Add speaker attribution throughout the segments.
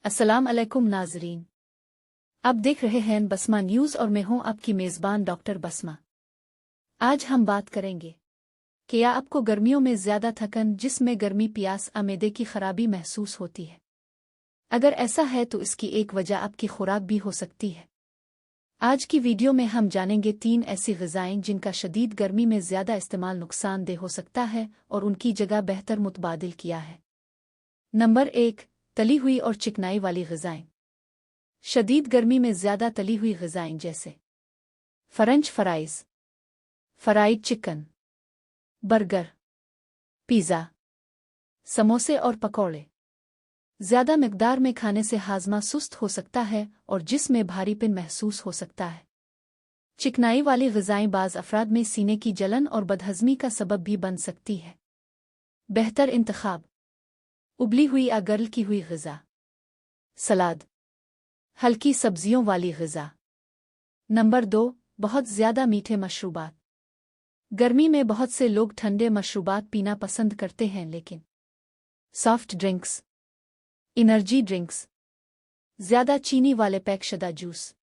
Speaker 1: अस्सलाम अलैकुम नाजरीन। आप देख रहे हैं बसमा न्यूज़ और मैं हूं आपकी मेज़बान डॉक्टर बसमा। आज हम बात करेंगे कि क्या आपको गर्मियों में ज़्यादा थकन, जिसमें गर्मी, प्यास, मैदे की खराबी महसूस होती है। अगर ऐसा है तो इसकी एक वजह आपकी खुराक भी हो सकती है। आज की वीडियो में हम जानेंगे 3 ऐसी ग़िज़ाएं जिनका शदीद गर्मी में ज़्यादा इस्तेमाल नुकसानदेह हो सकता है और उनकी जगह बेहतर मुतबादिल किया है। नंबर 1, तली हुई और चिकनाई वाली ग़िज़ाएं। शदीद गर्मी में ज़्यादा तली हुई ग़िज़ाएं जैसे French fries, fried chicken, burger, pizza, समोसे और पकौड़े ज़्यादा मिक़दार में खाने से हाज़मा सुस्त हो सकता है और जिस्म में भारीपन महसूस हो सकता है। चिकनाई वाली ग़िज़ाएं बाज़ अफ़राद में सीने की जलन और बदहज़मी का सबब भी बन सकती है। बेहतर इंतख़ाब: उबली हुई या गर्ल की हुई ग़िज़ा, सलाद, हल्की सब्जियों वाली ग़िज़ा। नंबर 2, बहुत ज़्यादा मीठे मशरूबात। गर्मी में बहुत से लोग ठंडे मशरूबात पीना पसंद करते हैं, लेकिन सॉफ्ट ड्रिंक्स, एनर्जी ड्रिंक्स, ज़्यादा चीनी वाले पैकशदा जूस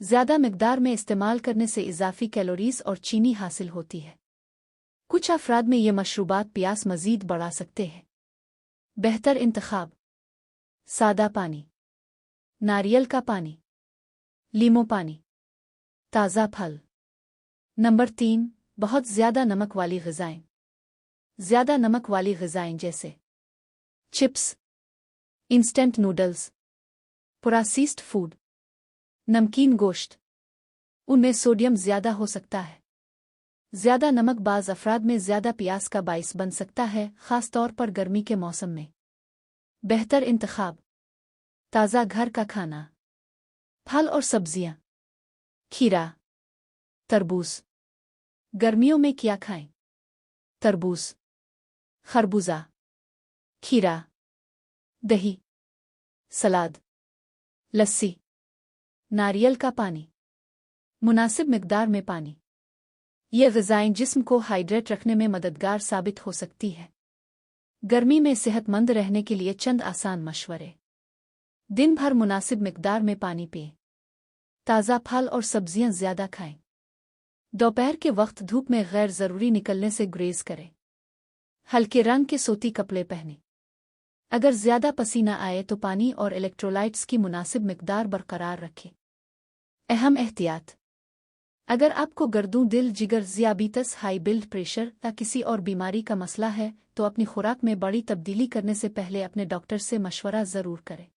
Speaker 1: ज़्यादा मिक़दार में इस्तेमाल करने से इज़ाफ़ी कैलोरीज़ और चीनी हासिल होती है। कुछ अफ़राद में ये मशरूबात प्यास मज़ीद बढ़ा सकते हैं। बेहतर इंतख़ाब: सादा पानी, नारियल का पानी, लीमू पानी, ताज़ा फल। नंबर 3, बहुत ज़्यादा नमक वाली ग़िज़ाएं। ज़्यादा नमक वाली ग़िज़ाएं जैसे chips, instant noodles, processed food, नमकीन गोश्त, उनमें सोडियम ज़्यादा हो सकता है। ज़्यादा नमक बाज़ अफ़राद में ज़्यादा प्यास का बाइस बन सकता है, ख़ास तौर पर गर्मी के मौसम में। बेहतर इंतख़ाब: ताज़ा घर का खाना, फल और सब्जियाँ, खीरा, तरबूज। गर्मियों में क्या खाएं? तरबूज, खरबूजा, खीरा, दही, सलाद, लस्सी, नारियल का पानी, मुनासिब मिक़दार में पानी। ये ग़िज़ाएं जिस्म को हाइड्रेट रखने में मददगार साबित हो सकती है। गर्मी में सेहतमंद रहने के लिए चंद आसान मशवरे: दिन भर मुनासिब मिक़दार में पानी पिएं। ताज़ा फल और सब्जियां ज़्यादा खाएं। दोपहर के वक्त धूप में गैर ज़रूरी निकलने से गुरेज करें। हल्के रंग के सूती कपड़े पहनें। अगर ज़्यादा पसीना आए तो पानी और इलेक्ट्रोलाइट्स की मुनासिब मिक़दार बरकरार रखें। अहम एहतियात: अगर आपको गर्दू, दिल, जिगर, ज़ियाबीतस, हाई ब्लड प्रेशर या किसी और बीमारी का मसला है तो अपनी खुराक में बड़ी तब्दीली करने से पहले अपने डॉक्टर से मशवरा ज़रूर करें।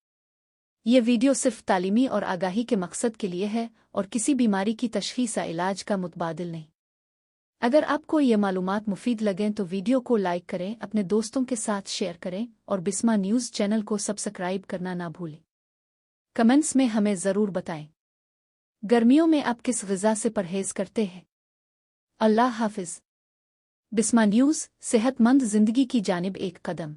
Speaker 1: ये वीडियो सिर्फ तालीमी और आगाही के मकसद के लिए है और किसी बीमारी की तशख़ीस या इलाज का मुतबादिल नहीं। अगर आपको ये मालूमात मुफीद लगें तो वीडियो को लाइक करें, अपने दोस्तों के साथ शेयर करें और बिस्मा न्यूज़ चैनल को सब्सक्राइब करना ना भूलें। कमेंट्स में हमें ज़रूर बताएं, गर्मियों में आप किस ग़िज़ा से परहेज़ करते हैं। अल्लाह हाफ़िज़। बिस्मा न्यूज़, सेहतमंद ज़िंदगी की जानिब एक कदम।